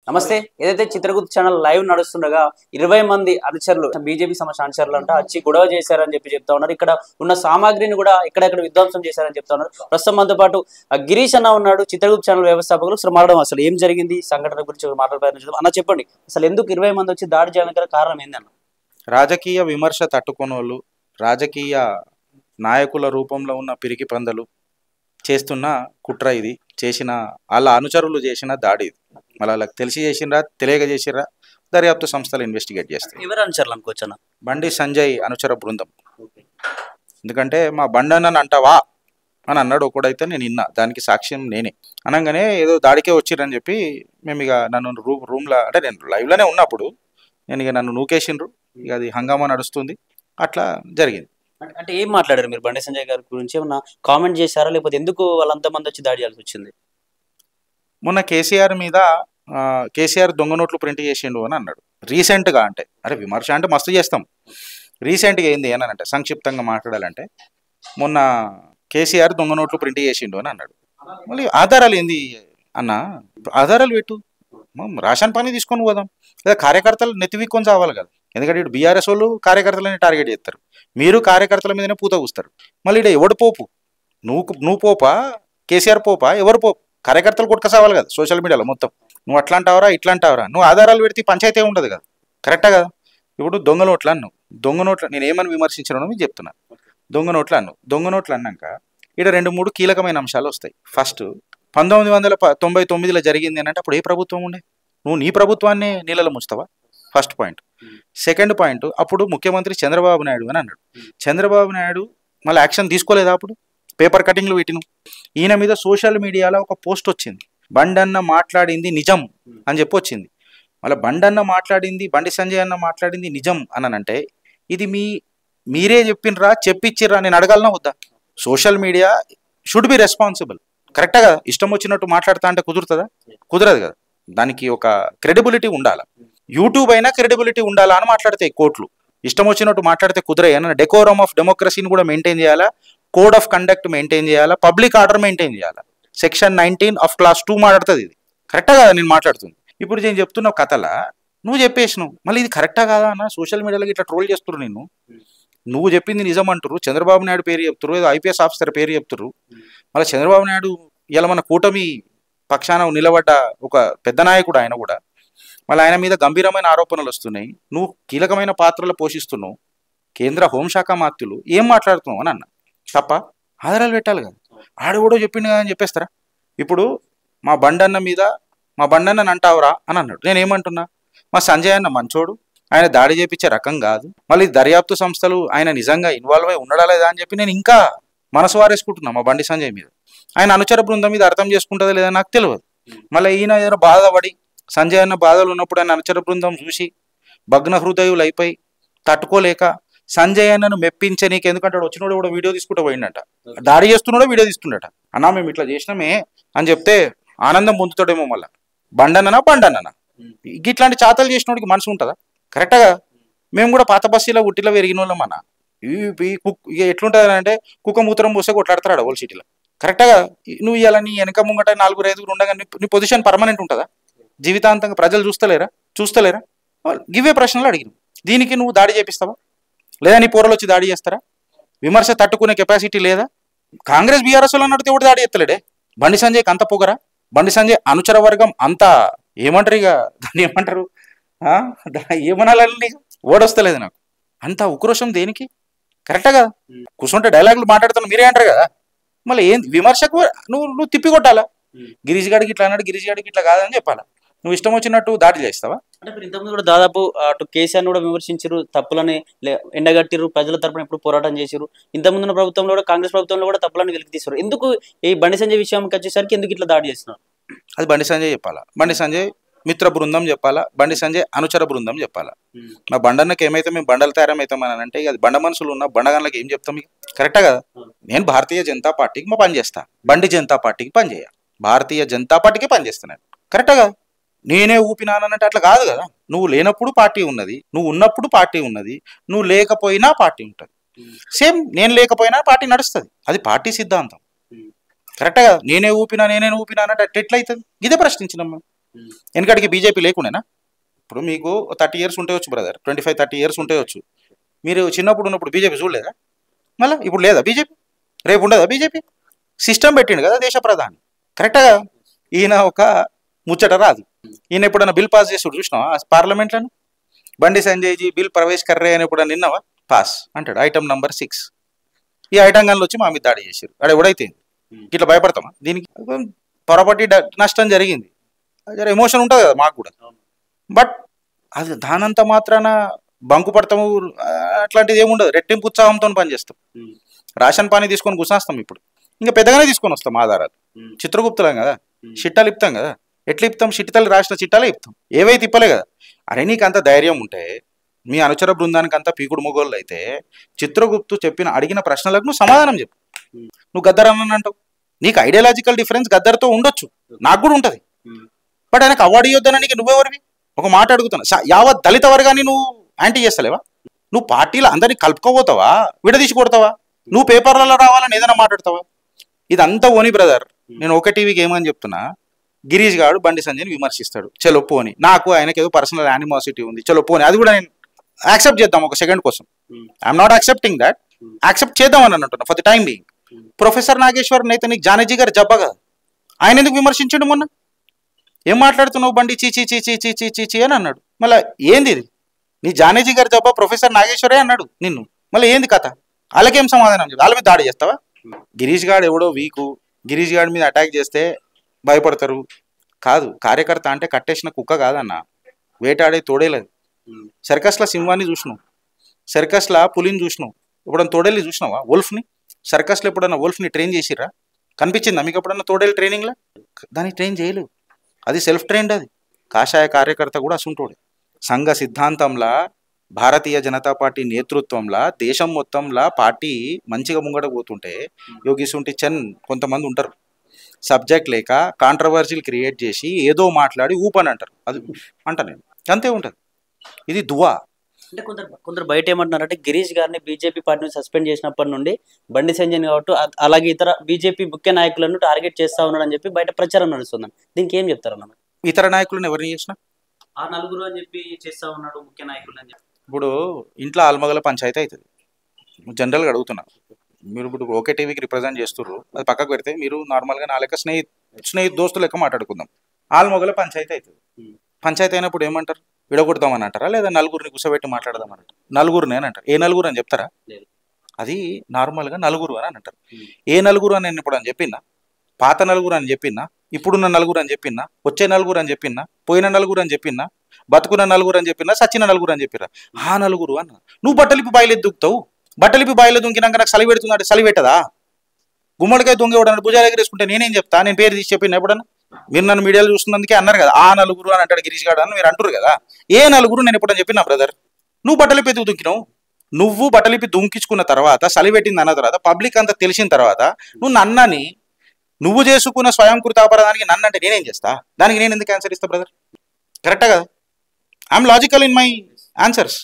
నమస్తే. ఏదైతే Chitragupta channel live నడుస్తుండగా 20 మంది అనుచరులు బీజేపీ సంబంధించిన అనుచరులు అంట వచ్చి గొడవ చేశారని చెప్తా ఉన్నారు. ఇక్కడ ఉన్న సామాగ్రిని కూడా ఎక్కడెక్కడ విధ్వంసం చేశారని చెప్తా ఉన్నారు. ప్రస్తుతం మనతో పాటు గిరీష్ అన్న ఉన్నాడు, చిత్రగుప్త ఛానల్ వ్యవస్థాపకులు. అసలు మాట్లాడడం అసలు ఏం జరిగింది సంఘటన గురించి మాట్లాడబోతున్నారు అన్న. చెప్పండి, అసలు ఎందుకు 20 మంది వచ్చి దాడి చేయడానికి కారణం ఏందన్న? రాజకీయ విమర్శ తట్టుకొనోళ్ళు, రాజకీయ నాయకుల రూపంలో ఉన్న పిరికి పందలు చేస్తున్న కుట్ర ఇది. చేసిన వాళ్ళ అనుచరులు చేసిన దాడి ఇది. మళ్ళీ వాళ్ళకి తెలిసి చేసినరా తెలియక చేసినరా దర్యాప్తు సంస్థలు ఇన్వెస్టిగేట్ చేస్తాయి. ఎవరు అనుచరులు అనుకోవచ్చు అన్న? బండి సంజయ్ అనుచర బృందం. ఎందుకంటే మా బండన్నని అంటావా అని అన్నాడు ఒకడైతే నేను విన్నా, దానికి సాక్ష్యం నేనే. అనగానే ఏదో దాడికే వచ్చిరని చెప్పి మేము ఇక నన్ను రూమ్లో అంటే నేను లైవ్లోనే ఉన్నప్పుడు నేను ఇక నన్ను నూకేసిండ్రు. ఇక అది హంగామా నడుస్తుంది, అట్లా జరిగింది. అంటే ఏం మాట్లాడారు మీరు బండి సంజయ్ గారి గురించి? ఏమన్నా కామెంట్ చేశారా, లేకపోతే ఎందుకు వాళ్ళంత మంది వచ్చి దాడి చేయాల్సి వచ్చింది? మొన్న కేసీఆర్ మీద కేసీఆర్ దొంగ నోట్లు ప్రింట్ చేసిండు అని అన్నాడు రీసెంట్గా. అంటే అరే విమర్శ అంటే మస్తు చేస్తాం, రీసెంట్గా ఏంది అని అంటే సంక్షిప్తంగా మాట్లాడాలంటే మొన్న కేసీఆర్ దొంగ నోట్లు ప్రింట్ చేసిండు అని అన్నాడు. మళ్ళీ ఆధారాలు ఏంది అన్న? ఆధారాలు పెట్టు, రేషన్ పని తీసుకొని పోదాం. లేదా కార్యకర్తలు నెత్తివిక్కొని చావాలి కదా. ఎందుకంటే ఇటు బీఆర్ఎస్ వాళ్ళు కార్యకర్తలని టార్గెట్ చేస్తారు, మీరు కార్యకర్తల మీదనే పూత కూస్తారు. మళ్ళీ ఇటు ఎవడు పోపు? నువ్వు పోపా, కేసీఆర్ పోపా, ఎవరు పోపు? కార్యకర్తలు కొట్టుకసావాలి కదా సోషల్ మీడియాలో మొత్తం. నువ్వు అట్లా అంటావరా ఇట్లా అంటావరా, నువ్వు ఆధారాలు పెడితే పంచాయతీ ఉండదు కదా, కరెక్టా కదా? ఇప్పుడు దొంగ నోట్లు అన్నావు, దొంగ నోట్లు నేను ఏమని విమర్శించను మీకు చెప్తున్నాను. దొంగ నోట్లు అన్నావు, దొంగ నోట్లు అన్నాక ఇక్కడ 2-3 కీలకమైన అంశాలు వస్తాయి. ఫస్ట్ 1999లో జరిగింది అని అంటే అప్పుడు ఏ ప్రభుత్వం ఉండే? నువ్వు నీ ప్రభుత్వాన్ని నీళ్ళలో ముంచుతావా? First point. సెకండ్ పాయింట్, అప్పుడు ముఖ్యమంత్రి చంద్రబాబు నాయుడు అని అన్నాడు. చంద్రబాబు నాయుడు మళ్ళీ యాక్షన్ తీసుకోలేదా? అప్పుడు పేపర్ కటింగ్లు పెట్టిను. ఈయన మీద సోషల్ మీడియాలో ఒక పోస్ట్ వచ్చింది, బండన్న మాట్లాడింది నిజం అని చెప్పి వచ్చింది. మళ్ళీ బండన్న మాట్లాడింది, బండి సంజయ్ అన్న మాట్లాడింది నిజం అనంటే ఇది మీరే చెప్పినరా చెప్పిచ్చిర్రా నేను అడగాలనా వద్దా? Social media should be responsible, కరెక్టా కదా? ఇష్టం వచ్చినట్టు మాట్లాడతా అంటే కుదురుతుందా? కుదరదు కదా. దానికి ఒక క్రెడిబిలిటీ ఉండాలి. యూట్యూబ్ అయినా క్రెడిబిలిటీ ఉండాలా అని మాట్లాడతాయి కోర్టులు. ఇష్టం వచ్చినట్టు మాట్లాడితే కుదరే. డెకోరమ్ ఆఫ్ డెమోక్రసీని కూడా మెయింటైన్ చేయాలా, కోడ్ ఆఫ్ కండక్ట్ మెయింటైన్ చేయాలా, పబ్లిక్ ఆర్డర్ మెయింటైన్ చేయాలా. సెక్షన్ 19 ఆఫ్ క్లాస్ 2 మాట్లాడుతుంది. ఇది కరెక్టా కదా నేను మాట్లాడుతుంది? ఇప్పుడు నేను చెప్తున్న కథలా నువ్వు చెప్పేసినావు, మళ్ళీ ఇది కరెక్టా కాదా అన్న? సోషల్ మీడియాలో ఇట్లా ట్రోల్ చేస్తున్నారు నిన్ను. నువ్వు చెప్పింది నిజం అంటారు, చంద్రబాబు నాయుడు పేరు చెప్తారు, ఏదో ఐపీఎస్ ఆఫీసర్ పేరు చెప్తారు. మళ్ళీ చంద్రబాబు నాయుడు ఇలా మన కూటమి పక్షాన నిలబడ్డ ఒక పెద్ద నాయకుడు ఆయన కూడా. మళ్ళీ ఆయన మీద గంభీరమైన ఆరోపణలు వస్తున్నాయి, నువ్వు కీలకమైన పాత్రలు పోషిస్తున్నావు, కేంద్ర హోంశాఖ మాత్యులు ఏం మాట్లాడుతున్నావు అని అన్న. తప్ప ఆధారాలు పెట్టాలి కదా. ఆడు కూడా చెప్పిండు కదా అని చెప్పేస్తారా? ఇప్పుడు మా బండన్న మీద మా బండన్నని అంటావురా అని అన్నాడు. నేనేమంటున్నా, మా సంజయ్ అన్న మంచోడు, ఆయన దాడి చేపించే రకం కాదు. మళ్ళీ దర్యాప్తు సంస్థలు ఆయన నిజంగా ఇన్వాల్వ్ అయి ఉండడా లేదా అని చెప్పి నేను ఇంకా మనసు వారేసుకుంటున్నా మా బండి సంజయ్ మీద. ఆయన అనుచర బృందం మీద అర్థం చేసుకుంటుందా లేదా నాకు తెలియదు. మళ్ళీ ఈయన ఏదైనా బాధపడి సంజయ్ అన్న బాధలు ఉన్నప్పుడు ఆయన అనుచర బృందం చూసి భగ్న హృదయులు అయిపోయి తట్టుకోలేక సంజయ్ అన్నను మెప్పించనీకి, ఎందుకంటే వచ్చినోడు కూడా వీడియో తీసుకుంటూ పోయిండట, దాడి చేస్తున్నాడో వీడియో తీస్తుండట. అన్నా మేము ఇట్లా చేసినామే అని చెప్తే ఆనందం పొందుతాడేమో మళ్ళీ. బండన్ననా ఇట్లాంటి చాతలు చేసినోడికి మనసు ఉంటుందా? కరెక్ట్గా మేము కూడా పాత బస్తీలో ఉట్టిలో పెరిగిన వాళ్ళం అన్న. ఇక ఎట్లుంటుంది అంటే కుక్క మూత్రం పోస్తే కొట్లాడతాడు ఓల్డ్ సిటీలో. కరెక్ట్గా నువ్వు ఇవాళ నీ వెనక ముంగట 4-5 ఉండగా నీ పొజిషన్ పర్మనెంట్ ఉంటుందా? జీవితాంతంగా ప్రజలు చూస్తలేరా? గివే ప్రశ్నలు అడిగిన. దీనికి నువ్వు దాడి చేపిస్తావా? లేదా నీ పోరలు వచ్చి దాడి చేస్తారా? విమర్శ తట్టుకునే కెపాసిటీ లేదా? కాంగ్రెస్ బీఆర్ఎస్ వాళ్ళు అన్నట్టు ఎవడు దాడి ఎత్తలేడే? బండి సంజయ్కి అంత పొగరా? బండి సంజయ్ అనుచర వర్గం అంతా ఏమంటారు, ఇక దాన్ని ఏమంటారు, ఏమనాలని ఓడొస్తలేదు నాకు. అంత ఉక్రోషం దేనికి? కరెక్టా కదా? కూర్చుంటే డైలాగులు మాట్లాడుతున్నా మీరే అంటారు కదా. మళ్ళీ ఏం విమర్శకు నువ్వు తిప్పి కొట్టాలా? గిరీష్ గాడికి ఇట్లా అన్నాడు, గిరీష్ గాడికి ఇట్లా కాదని చెప్పాలా. నువ్వు ఇష్టం వచ్చినట్టు దాడి చేస్తావా? అంటే మీరు ఇంతకుముందు కూడా దాదాపు అటు కేసీఆర్ కూడా విమర్శించారు, తప్పులని ఎండగట్టిరు, ప్రజల తరపున ఎప్పుడు పోరాటం చేశారు. ఇంతకుముందున్న ప్రభుత్వంలో కూడా, కాంగ్రెస్ ప్రభుత్వంలో కూడా తప్పులను వెలికి తీశారు. ఎందుకు ఈ బండి సంజయ్ విషయానికి వచ్చేసరికి ఎందుకు ఇట్లా దాడి చేస్తున్నారు? అది బండి సంజయ్ చెప్పాలా, బండి సంజయ్ మిత్ర బృందం చెప్పాలా, బండి సంజయ్ అనుచర బృందం చెప్పాలా. మా బండన్నకి ఏమైతే మేము బండలు తయారమవుతామని అంటే అది బండ మనుషులు ఉన్న బండగన్లకి ఏం చెప్తాం? కరెక్టా కదా? నేను భారతీయ జనతా పార్టీకి పని చేస్తా, బండి జనతా పార్టీకి పని చేయ, భారతీయ జనతా పార్టీకి పని చేస్తున్నాను. కరెక్టా కదా? నేనే ఊపినానంటే అట్లా కాదు కదా. నువ్వు లేనప్పుడు పార్టీ ఉన్నది, నువ్వు ఉన్నప్పుడు పార్టీ ఉన్నది, నువ్వు లేకపోయినా పార్టీ ఉంటుంది. సేమ్ నేను లేకపోయినా పార్టీ నడుస్తుంది, అది పార్టీ సిద్ధాంతం. కరెక్ట్గా నేనే ఊపినా అన్నట్టు ఎట్లయితుంది? ఇదే ప్రశ్నించినాం మేము. వెనకడికి బీజేపీ లేకుండేనా? ఇప్పుడు మీకు 30 years ఉండవచ్చు బ్రదర్, 25-30 years ఉండవచ్చు. మీరు చిన్నప్పుడు ఉన్నప్పుడు బీజేపీ చూడలేదా? మళ్ళీ ఇప్పుడు లేదా బీజేపీ? రేపు ఉండదా బీజేపీ? సిస్టమ్ పెట్టిండు కదా దేశ ప్రధాని, కరెక్ట్గా. ఈయన ఒక ముచ్చట రాదు. ఈయన ఎప్పుడైనా బిల్ పాస్ చేసి చూసినావా పార్లమెంట్లను? బండి సంజయ్జీ బిల్ ప్రవేశ్ కర్రే అని ఎప్పుడన్నా నిన్నవా? పాస్ అంటాడు, ఐటమ్ నంబర్ 6. ఈ ఐటమ్ గన్లు వచ్చి మా మీద దాడి చేశారు. అక్కడ ఎవడైతే ఇట్లా భయపడతామా? దీనికి పొరపాటి నష్టం జరిగింది, జర ఎమోషన్ ఉంటుంది కదా మాకు కూడా. బట్ అది దానంత మాత్రాన బంకు పడతాము అట్లాంటిది ఏముండదు. రెట్టింపు ఉత్సాహంతో పనిచేస్తాం. రేషన్ పానీ తీసుకొని కూర్చొస్తాం. ఇప్పుడు ఇంకా పెద్దగానే తీసుకొని వస్తాం ఆధారాలు. చిత్రగుప్తులం కదా, చిట్టాలు ఇప్తాం కదా. ఎట్లా ఇప్తాం? చిట్టాలు రాసిన చిట్టాలే ఇప్తాం, ఏవైతే ఇప్పలే కదా. అరే నీకు అంత ధైర్యం ఉంటే, మీ అనుచర బృందానికి అంతా పీకుడు మొగోళ్ళు అయితే, చిత్రగుప్తు అడిగిన ప్రశ్నలకు నువ్వు సమాధానం చెప్పు. నువ్వు గద్దర్ అని అంటావు. నీకు ఐడియాలజికల్ డిఫరెన్స్ గద్దర్తో ఉండొచ్చు, నాకు కూడా ఉంటుంది. బట్ ఆయనకు అవార్డు ఇవ్వద్దనడానికి నువ్వెవరివి? ఒక మాట అడుగుతున్నా, యావత్ దళిత వర్గాన్ని నువ్వు యాంటీ చేస్తలేవా? నువ్వు పార్టీలో అందరినీ కలుపుకోపోతావా? విడదీసి కొడతావా? నువ్వు పేపర్లలో రావాలని ఏదైనా మాట్లాడతావా? ఇదంతా ఓని బ్రదర్. నేను ఒక టీవీకి ఏమని చెప్తున్నా, గిరీష్ గారు బండి సంజయ్ని విమర్శిస్తాడు, చలో పోని. నాకు ఆయనకి ఏదో పర్సనల్ యానిమాసిటీ ఉంది, చలో పోని. అది కూడా నేను యాక్సెప్ట్ చేద్దాం ఒక సెకండ్ కోసం. I'm not accepting that, accept చేద్దామని అంటున్నా for the time being. Professor Nageswaran అయితే నీకు జానజీ గారు జబ్బగా, ఆయన ఎందుకు విమర్శించండు మొన్న? ఏం మాట్లాడుతున్నావు బండి, చీచి చీచి చీచి చీచి అని అన్నాడు. మళ్ళీ ఏంది ఇది? నీ జానేజీ గారి జబ్బా ప్రొఫెసర్ నాగేశ్వరే అన్నాడు నిన్ను. మళ్ళీ ఏంది కథ? వాళ్ళకేం సమాధానం చెప్పి వాళ్ళ మీద దాడి చేస్తావా? గిరీష్ గారు ఎవడో వీకు, గిరీష్ గారి మీద అటాక్ చేస్తే భయపడతారు. కాదు, కార్యకర్త అంటే కట్టేసిన కుక్క కాదన్న, వేటాడే తోడేలేదు. సర్కస్లో సింహాన్ని చూసినావు, సర్కస్లో పులిని చూసినావు, ఎప్పుడన్నా తోడేళ్ళు చూసినావా? వోల్ఫ్ని సర్కస్లో ఎప్పుడన్నా వోల్ఫ్ని ట్రైన్ చేసిరా? కనిపించిందా మీకు ఎప్పుడన్నా తోడేళ్ళు ట్రైనింగ్లో? దాన్ని ట్రైన్ చేయలేవు, అది సెల్ఫ్ ట్రైన్డ్. అది కాషాయ కార్యకర్త కూడా అసుంటోడే. సంఘ సిద్ధాంతంలా, భారతీయ జనతా పార్టీ నేతృత్వంలా, దేశం మొత్తంలా పార్టీ మంచిగా ముంగడ పోతుంటే యోగిసుంటి చంద్ కొంతమంది ఉంటారు, సబ్జెక్ట్ లేక కాంట్రవర్సీలు క్రియేట్ చేసి ఏదో మాట్లాడి ఊపని అంటారు. అది అంట నేను అంతే ఉంటుంది. ఇది దువా. అంటే కొందరు బయట ఏమంటున్నారంటే, గిరీష్ గారిని బీజేపీ పార్టీని సస్పెండ్ చేసినప్పటి నుండి బండి సంజయ్ కాబట్టి అలాగే ఇతర బీజేపీ ముఖ్య నాయకులను టార్గెట్ చేస్తా ఉన్నాడని చెప్పి బయట ప్రచారం నడుస్తుంది. దీనికి ఏం చెప్తారన్న? ఇతర నాయకులను ఎవరిని చేసినా ఆ నలుగురు అని చెప్పి చేస్తా ఉన్నాడు ముఖ్య నాయకులు అని చెప్పి. ఇప్పుడు ఇంట్లో ఆల్మగల పంచాయతీ అవుతుంది. జనరల్గా అడుగుతున్నా, మీరు ఇప్పుడు ఓకే టీవీకి రిప్రజెంట్ చేస్తుర్రు, అది పక్కకు పెడితే మీరు నార్మల్గా నా లెక్క స్నేహితు దోస్తులు లెక్క మాట్లాడుకుందాం. ఆల్మగల పంచాయతీ అవుతుంది. పంచాయతీ అయినప్పుడు ఏమంటారు? విడగొడదామని అంటారా, లేదా నలుగురిని కూర్చోబెట్టి మాట్లాడదామని అంటారు? నలుగురిని అని అంటారు. ఏ నలుగురు అని చెప్తారా? అది నార్మల్గా నలుగురు అని అంటారు. ఏ నలుగురు అని నేను ఇప్పుడు అని చెప్పినా? పాత నలుగురు అని చెప్పినా, ఇప్పుడున్న నలుగురు అని చెప్పినా, వచ్చే నలుగురు అని చెప్పినా, పోయిన నలుగురు అని చెప్పినా, బతుకున్న నలుగురు అని చెప్పినా, సచ్చిన నలుగురు అని చెప్పిరా? ఆ నలుగురు అన్న. నువ్వు బట్టలిపి బాయిలో దుక్కుతావు, బట్టలిపి బాయిలో దుంకినాక నాకు సలి పెడుతుంది అంటే సలి పెట్టదా? గుమ్మడికాయ దొంగ ఎవడన్నా భుజాల దగ్గర వేసుకుంటే నేనేం చెప్తా? నేను పేరు తీసి చెప్పిన ఎప్పుడన్నా? మీరు నన్ను మీడియాలో చూస్తున్నందుకే అన్నారు కదా, ఆ నలుగురు అని అంటాడు గిరీష్ గారు అని మీరు అంటారు కదా. ఏ నలుగురు నేను ఎప్పుడని చెప్పినా బ్రదర్? నువ్వు బట్టలిపి ఎదుగు దుంకినావు. నువ్వు బట్టలిపి దుంకించుకున్న తర్వాత, సలి పెట్టింది అన్న తర్వాత, పబ్లిక్ అంతా తెలిసిన తర్వాత, నువ్వు నన్నని, నువ్వు చేసుకున్న స్వయంకృతాపరాధానికి నన్ను అంటే నేనేం చేస్తా? దానికి నేను ఎందుకు ఆన్సర్ ఇస్తా బ్రదర్? కరెక్టా కదా? I'm logical in my answers.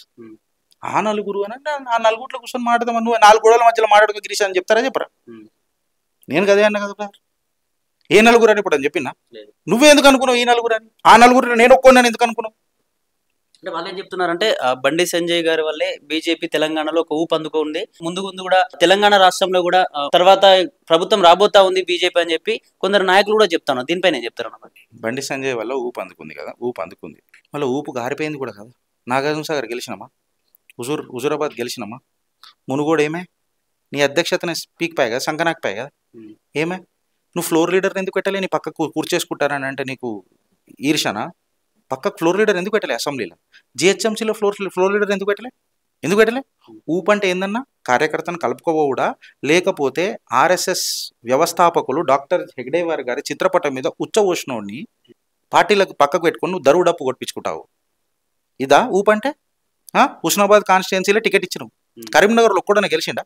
ఆ నలుగురు అని అంటే ఆ నలుగురిలో కూర్చొని మాట్లాడదాం. నువ్వు 4 గోడల మధ్యలో మాట్లాడుకో గిరీష్ అని చెప్తారా? చెప్పరా? నేను కదే అన్నా కదా బ్రదర్. ఏ నలుగురు అని ఇప్పుడు అని చెప్పినా? నువ్వే ఎందుకు అనుకున్నావు ఈ నలుగురు అని? ఆ నలుగురు నేను ఒప్పుకున్నాను ఎందుకు అనుకున్నావు? అంటే వాళ్ళు ఏం చెప్తున్నారంటే, బండి సంజయ్ గారి వల్లే బీజేపీ తెలంగాణలో ఒక ఊపు అందుకుంది. ముందు కూడా తెలంగాణ రాష్ట్రంలో కూడా తర్వాత ప్రభుత్వం రాబోతా ఉంది బీజేపీ అని చెప్పి కొందరు నాయకులు కూడా చెప్తాను. దీనిపైన ఏం చెప్తారు? బండి సంజయ్ వల్ల ఊపు అందుకుంది కదా, ఊపు అందుకుంది. మళ్ళీ ఊపు గారిపోయింది కూడా కదా. నాగార్జున సాగర్ గెలిచినామా? హుజూరాబాద్ గెలిచినామా? మునుగోడు ఏమే? నీ అధ్యక్షతనే పీక్ పాయి కదా, సంకనాకి కదా. ఏమే? నువ్వు ఫ్లోర్ లీడర్ని ఎందుకు పెట్టలే? నీ పక్కకు కూర్చేసుకుంటారని అంటే నీకు ఈర్షనా? పక్కకు ఫ్లోర్ లీడర్ ఎందుకు పెట్టలే? అసెంబ్లీలో జిహెచ్ఎంసీలో ఫ్లోర్ లీడర్ ఎందుకు పెట్టలే? ఊపు అంటే ఏందన్నా? కార్యకర్తను కలుపుకోవడా, లేకపోతే ఆర్ఎస్ఎస్ వ్యవస్థాపకులు డాక్టర్ హెగ్డేవార్ గారి చిత్రపటం మీద ఉచ్చవోష్ణోడిని పార్టీలకు పక్కకు పెట్టుకొని నువ్వు దరువు డప్పు కొట్టించుకుంటావు. ఇదా ఊపు అంటే? హుస్నాబాద్ కాన్స్టిట్యున్సీలో టికెట్ ఇచ్చినావు. కరీంనగర్లో ఒక్కడనే గెలిచిండా?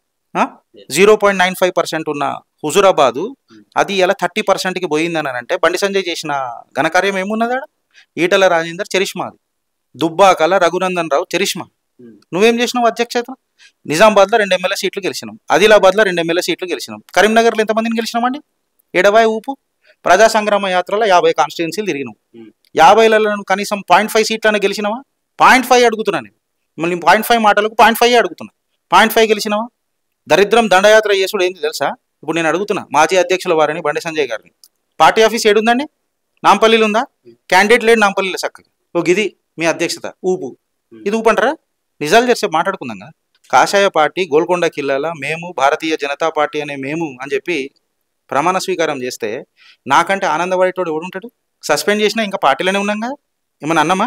0.95% ఉన్న హుజూరాబాదు అది ఇలా 30%కి పోయిందని అంటే బండి సంజయ్ చేసిన ఘనకార్యం ఏమున్నదాడ? ఈటల రాజేందర్ చరిష్మాది, దుబ్బాకల రఘునందన్ రావు చరిష్మా. నువ్వేం చేసినావు? అధ్యక్షత నిజామాబాద్లో 2 ఎమ్మెల్యే సీట్లు గెలిచినాం, ఆదిలాబాద్లో 2 ఎమ్మెల్యే సీట్లు గెలిచినాం, కరీంనగర్లో ఎంతమందిని గెలిచినామండి? ఎడవాయి ఊపు. ప్రజా సంగ్రామ యాత్రలో 50 కాన్స్టిట్యున్సీలు తిరిగినాం, 50లలో కనీసం 0.5 సీట్లను గెలిచినావా? 0.5 అడుగుతున్నా నేను. మళ్ళీ 0.5 మాటలకు 0.5 అడుగుతున్నా. 0.5 గెలిచినావా? దరిద్రం దండయాత్ర చేసుడు ఏంది తెలుసా? ఇప్పుడు నేను అడుగుతున్నా మాజీ అధ్యక్షుల వారిని బండి సంజయ్ గారిని, పార్టీ ఆఫీస్ ఏడుందండి? నాంపల్లిలో ఉందా? క్యాండిడేట్ లేడు నాంపల్లిలో చక్కగా. ఓ గిది మీ అధ్యక్షత ఊపు, ఇది ఊపంటారా? నిజాలు చేస్తే మాట్లాడుకుందాం కదా. కాషాయ పార్టీ గోల్కొండ కిల్లాల మేము భారతీయ జనతా పార్టీ అనే మేము అని చెప్పి ప్రమాణ స్వీకారం చేస్తే నాకంటే ఆనందపడేటోడు ఎవడుంటాడు? సస్పెండ్ చేసినా ఇంకా పార్టీలోనే ఉన్నాం కదా. ఏమన్నా అన్నామా?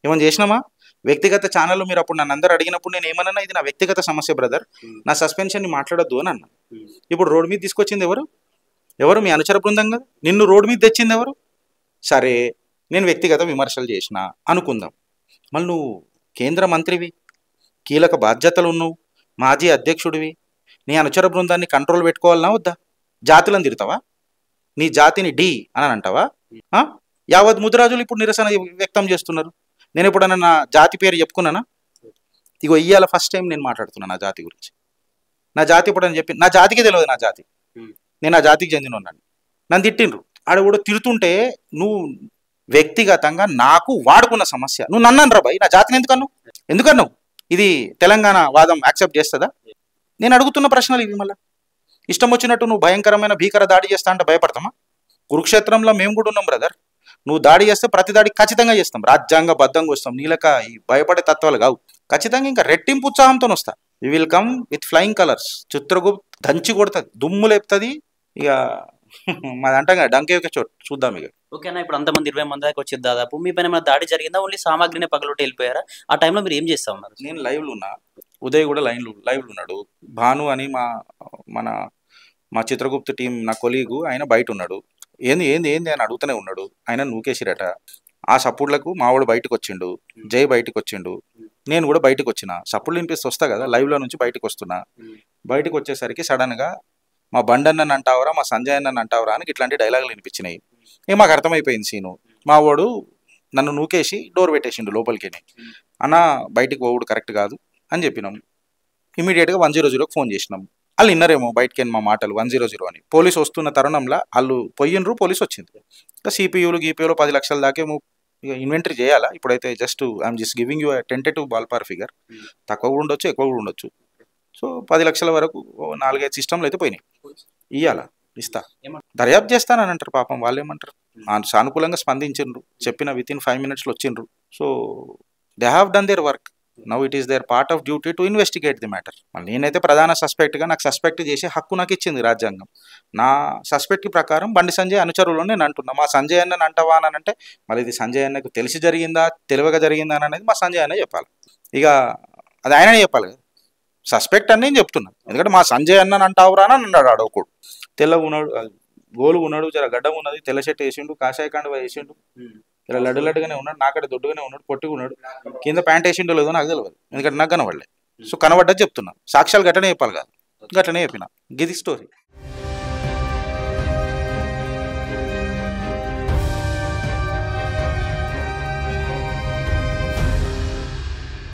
ఏమన్నా చేసినామా? వ్యక్తిగత ఛానల్లో మీరు అప్పుడు నన్ను అందరూ అడిగినప్పుడు నేను ఏమన్నా, ఇది నా వ్యక్తిగత సమస్య బ్రదర్, నా సస్పెన్షన్ని మాట్లాడొద్దు అని అన్నా. ఇప్పుడు రోడ్డు మీద తీసుకొచ్చింది ఎవరు? ఎవరు? మీ అనుచర బృందం కదా. నిన్ను రోడ్డు మీద తెచ్చింది ఎవరు? సరే నేను వ్యక్తిగత విమర్శలు చేసిన అనుకుందాం. మళ్ళీ నువ్వు కేంద్ర మంత్రివి, కీలక బాధ్యతలు ఉన్నావు, మాజీ అధ్యక్షుడివి, నీ అనుచర బృందాన్ని కంట్రోల్ పెట్టుకోవాలన్నా వద్దా? జాతులను తిడతావా? నీ జాతిని డి అని అంటావా? యావత్ ముదిరాజులు ఇప్పుడు నిరసన వ్యక్తం చేస్తున్నారు. నేను ఎప్పుడన్నా నా జాతి పేరు చెప్పుకున్నానా? ఇగో ఇయ్యాల ఫస్ట్ టైం నేను మాట్లాడుతున్నా నా జాతి గురించి. నా జాతి ఎప్పుడని చెప్పి నా జాతికి తెలియదు నా జాతి. నేను ఆ జాతికి చెందిన ఉన్నాను. నన్ను తిట్టిండ్రు. ఆడ కూడా తిడుతుంటే నువ్వు వ్యక్తిగతంగా నాకు వాడుకున్న సమస్య నువ్వు నన్ను అనరా భయ్, నా జాతిని ఎందుకన్నావు? ఇది తెలంగాణ వాదం యాక్సెప్ట్ చేస్తుందా? నేను అడుగుతున్న ప్రశ్నలు ఇవి. మళ్ళీ ఇష్టం వచ్చినట్టు నువ్వు భయంకరమైన భీకర దాడి చేస్తా అంటే భయపడతామా? కురుక్షేత్రంలో మేము కూడా ఉన్నాం బ్రదర్. నువ్వు దాడి చేస్తే ప్రతి దాడి ఖచ్చితంగా చేస్తాం, రాజ్యాంగ బద్ధంగా వస్తాం. నీలక ఈ భయపడే తత్వాలు కావు. ఖచ్చితంగా ఇంకా రెట్టింపు ఉత్సాహంతో వస్తా. We will come with flying colours. Chitragupt దంచి కొడుతుంది, దుమ్ము లేపుతుంది. ఇక మాదంటాం కదా డంకే చోటు చూద్దాం ఇక. ఓకేనా, ఇప్పుడు అంతమంది 20 మంది దాకా వచ్చేది దాదాపు. మీ పైన ఏమైనా దాడి జరిగిందా? ఓన్లీ సామాగ్రిని పగలొట్టి వెళ్ళిపోయారా? ఆ టైంలో మీరు ఏం చేస్తా ఉన్నారు? నేను లైవ్లో ఉన్నా, ఉదయ్ కూడా లైవ్లో ఉన్నాడు, భాను అని మా చిత్రగుప్త టీం నా కొలీగు ఆయన బయట ఉన్నాడు. ఏంది ఏంది ఏంది అని అడుగుతూనే ఉన్నాడు. ఆయన నూకేసిరట. ఆ సపోర్ట్లకు మావాడు బయటకు వచ్చిండు, జై బయటకు వచ్చిండు, నేను కూడా బయటకు వచ్చిన. సపోర్ట్లు వినిపిస్తే వస్తా కదా, లైవ్లో నుంచి బయటకు వస్తున్నా. బయటకు వచ్చేసరికి సడన్గా మా బండన్నని అంటావరా, మా సంజయ్ అన్నని అంటావరా అని ఇట్లాంటి డైలాగులు వినిపించినాయి. మాకు అర్థమైపోయింది సీను. మా వాడు నన్ను నూకేసి డోర్ పెట్టేసిండు లోపలికి. అన్న బయటికి పోవుడు కరెక్ట్ కాదు అని చెప్పినాం. ఇమీడియట్గా 100కి ఫోన్ చేసినాం. వాళ్ళు విన్నారేమో బయటకి మా మాటలు 100 అని. పోలీసు వస్తున్న తరుణంలో వాళ్ళు పోయినరు, పోలీసు వచ్చింది. ఇంకా సిపియూలు గీపీయూలు 10 లక్షల దాకా ఇక ఇన్వెంటరీ చేయాలా. ఇప్పుడైతే I'm just giving you tentative ball పార్ ఫిగర్. తక్కువ కూడా ఉండొచ్చు, ఎక్కువ కూడా ఉండొచ్చు. సో 10 లక్షల వరకు 4-5 సిస్టమ్లు అయితే పోయినాయి. ఇయ్యాలా ఇస్తా, దర్యాప్తు చేస్తానని అంటారు. పాపం వాళ్ళు ఏమంటారు, సానుకూలంగా స్పందించిండ్రు, చెప్పిన వితిన్ 5 minutesలో వచ్చిండ్రు. So they have done their work. Now it is their part of duty to investigate the matter. నేనైతే ప్రధాన సస్పెక్ట్గా నాకు సస్పెక్ట్ చేసే హక్కు నాకు ఇచ్చింది రాజ్యాంగం. నా సస్పెక్ట్ ప్రకారం బండి సంజయ్ అనుచరులు నేను అంటున్నా. మా సంజయ్ అన్నని అంటావా అని అంటే మరి ఇది సంజయ్ అన్నకు తెలిసి జరిగిందా తెలియక జరిగిందా అనేది మా సంజయ్ అన్న చెప్పాలి. ఇక అది ఆయననే చెప్పాలి కదా. సస్పెక్ట్ అని నేను చెప్తున్నా, ఎందుకంటే మా సంజయ్ అన్నని అంటావురా అని అన్నాడు అడవకుడు. తెల్లగా ఉన్నాడు, గోలు ఉన్నాడు, జర గడ్డం ఉన్నది, తెల్ల షర్ట్ వేసిండు, కాషాయ కండువా వేసిండు, ఇలా లడ్డుగానే ఉన్నాడు, నాకడ దొడ్డుగానే ఉన్నాడు, పొట్టిగా ఉన్నాడు, కింద ప్యాంట్ వేసిండో లేదో నాకు తెలియదు, ఎందుకంటే నాకు కనబడలే. సో కనబడ్డది చెప్తున్నా, సాక్ష్యాలు గట్టనే చెప్పాలి కాదు, గట్టనే చెప్పిన. గిది స్టోరీ.